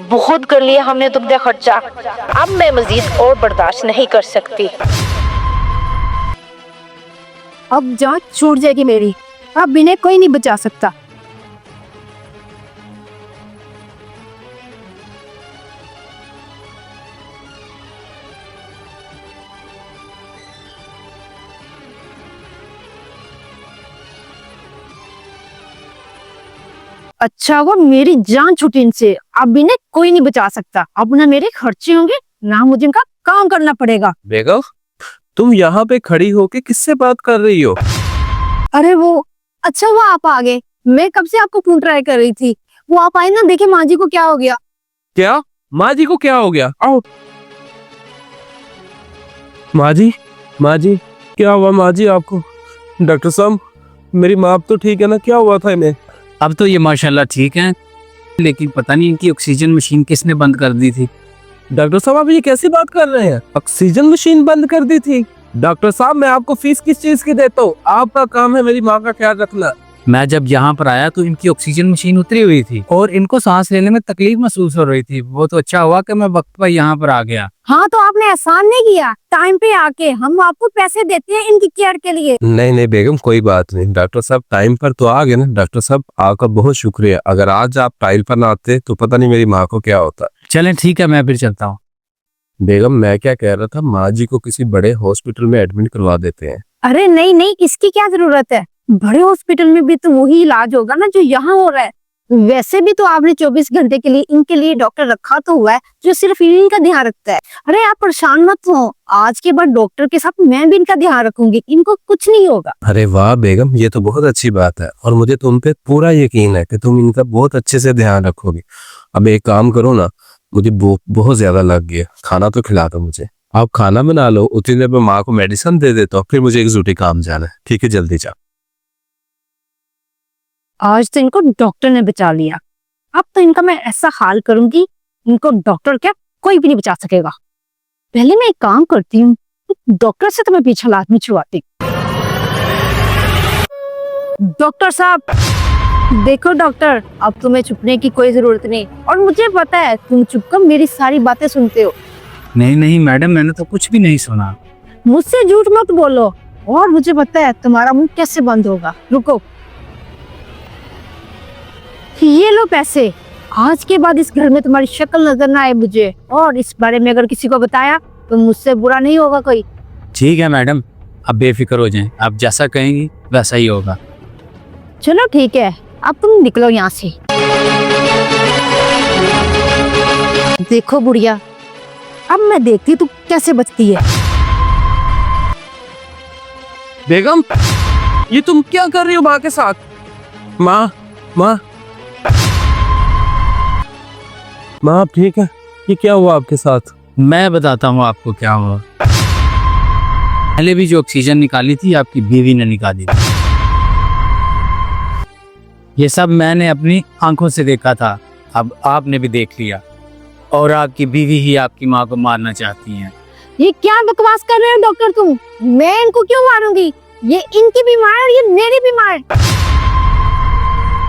बहुत कर लिया हमने दुबदा खर्चा, अब मैं मजीद और बर्दाश्त नहीं कर सकती। अब जान छूट जाएगी मेरी, अब इन्हें कोई नहीं बचा सकता। अच्छा वो मेरी जान छूटी इनसे, अब इन्हें कोई नहीं बचा सकता। अब ना मेरे खर्चे होंगे ना मुझे इनका काम करना पड़ेगा। बेगम, तुम यहाँ पे खड़ी होके किससे बात कर रही हो? अरे वो अच्छा वो आप आ गए, मैं कब से आपको फोन ट्राई कर रही थी। वो आप आए ना, देखे माँ जी को क्या हो गया। क्या? माँ जी को क्या हो गया? आओ। माँ जी, माँ जी, क्या हुआ माँ जी आपको? डॉक्टर साहब, मेरी माँ तो ठीक है ना? क्या हुआ था इन्हें? अब तो ये माशाल्लाह ठीक हैं, लेकिन पता नहीं इनकी ऑक्सीजन मशीन किसने बंद कर दी थी। डॉक्टर साहब, आप ये कैसी बात कर रहे हैं? ऑक्सीजन मशीन बंद कर दी थी? डॉक्टर साहब, मैं आपको फीस किस चीज की देता हूँ? आपका काम है मेरी माँ का ख्याल रखना। मैं जब यहाँ पर आया तो इनकी ऑक्सीजन मशीन उतरी हुई थी और इनको सांस लेने में तकलीफ महसूस हो रही थी। वो तो अच्छा हुआ कि मैं वक्त पर यहाँ पर आ गया। हाँ तो आपने एहसान नहीं किया, टाइम पे आके हम आपको पैसे देते हैं इनकी केयर के लिए। नहीं नहीं बेगम, कोई बात नहीं। डॉक्टर साहब टाइम पर तो आ गए ना। डॉक्टर साहब, आपका बहुत शुक्रिया। अगर आज आप टाइम पर ना आते तो पता नहीं मेरी माँ को क्या होता। चलें ठीक है, मैं फिर चलता हूँ। बेगम, मैं क्या कह रहा था, माँ जी को किसी बड़े हॉस्पिटल में एडमिट करवा देते हैं। अरे नहीं नहीं, इसकी क्या जरूरत है? बड़े हॉस्पिटल में भी तो वही इलाज होगा ना जो यहाँ हो रहा है। वैसे भी तो आपने 24 घंटे के लिए इनके लिए डॉक्टर रखा तो हुआ है जो सिर्फ इनका ध्यान रखता है। अरे आप परेशान मत हो, आज के बाद डॉक्टर के साथ मैं भी इनका ध्यान रखूंगी, इनको कुछ नहीं होगा। अरे वाह बेगम, ये तो बहुत अच्छी बात है और मुझे तुम पे पूरा यकीन है कि तुम इनका बहुत अच्छे से ध्यान रखोगी। अब एक काम करो ना, मुझे बहुत ज्यादा लग गया, खाना तो खिला दो मुझे। आप खाना बना लो, उतनी देर में माँ को मेडिसिन दे देता हूँ, फिर मुझे एक जरूरी काम जाना है। ठीक है, जल्दी जाओ। आज तो इनको डॉक्टर ने बचा लिया, अब तो इनका मैं ऐसा हाल करूंगी, इनको डॉक्टर क्या कोई भी नहीं बचा सकेगा। पहले मैं एक काम करती हूँ, डॉक्टर से तो मैं पीछा लाजमी छुड़वाती। डॉक्टर साहब देखो डॉक्टर, अब तुम्हें छुपने की कोई जरूरत नहीं, और मुझे पता है तुम चुपकर मेरी सारी बातें सुनते हो। नहीं नहीं मैडम, मैंने तो कुछ भी नहीं सुना। मुझसे झूठ मत बोलो, और मुझे पता है तुम्हारा मुंह कैसे बंद होगा। रुको, ये लो पैसे। आज के बाद इस घर में तुम्हारी शक्ल नजर ना आए मुझे, और इस बारे में अगर किसी को बताया तो मुझसे बुरा नहीं होगा कोई। ठीक है मैडम, अब बेफिक्र हो जाएं, आप जैसा कहेंगी वैसा ही होगा। चलो ठीक है, अब तुम निकलो यहाँ से। देखो बुढ़िया, अब मैं देखती तू कैसे बचती है। बेगम, ये तुम क्या कर रही हो माँ के साथ? माँ, माँ, माँ आप ठीक है? ये क्या हुआ आपके साथ? मैं बताता हूँ आपको क्या हुआ। पहले भी जो ऑक्सीजन निकाली थी आपकी बीवी ने निकाली थी। ये सब मैंने अपनी आंखों से देखा था, अब आपने भी देख लिया, और आपकी बीवी ही आपकी माँ को मारना चाहती हैं। ये क्या बकवास कर रहे हो डॉक्टर तुम? मैं इनको क्यों मारूंगी? ये इनकी बीमार है, ये मेरी बीमार।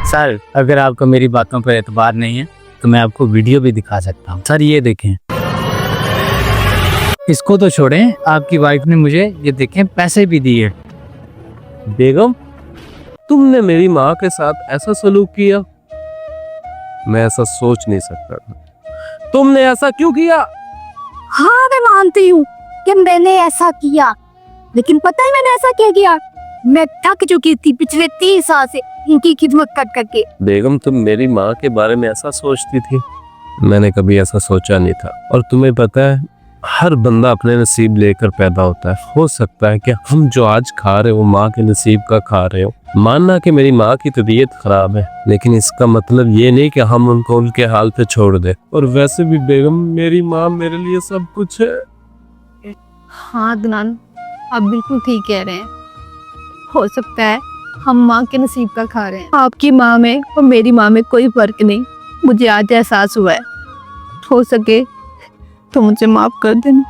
सर, अगर आपको मेरी बातों पर एतबार नहीं है तो मैं आपको वीडियो भी दिखा सकता हूँ। सर ये देखें, इसको तो छोड़ें, आपकी वाइफ ने मुझे ये देखें पैसे भी दिए। बेगम, तुमने मेरी माँ के साथ ऐसा सलूक किया? मैं ऐसा सोच नहीं सकता था। तुमने ऐसा क्यों किया? हाँ मैं मानती हूँ कि मैंने ऐसा किया, लेकिन पता है मैंने ऐसा क्या किया? मैं थक चुकी थी पिछले 30 साल से इनकी खिदमत कर करके। बेगम, तुम मेरी माँ के बारे में ऐसा सोचती थी? मैंने कभी ऐसा सोचा नहीं था। और तुम्हें पता है, हर बंदा अपने नसीब लेकर पैदा होता है। हो सकता है कि हम जो आज खा रहे हो माँ के नसीब का खा रहे हो। मानना कि मेरी माँ की तबीयत खराब है, लेकिन इसका मतलब ये नहीं कि हम उनको उनके हाल पे छोड़ दे। और वैसे भी बेगम, मेरी माँ मेरे लिए सब कुछ है। हाँ अदनान, आप बिल्कुल ठीक कह रहे हैं। हो सकता है हम माँ के नसीब का खा रहे हैं। आपकी माँ में और मेरी माँ में कोई फर्क नहीं, मुझे आज एहसास हुआ है। हो सके तो मुझे माफ कर देना।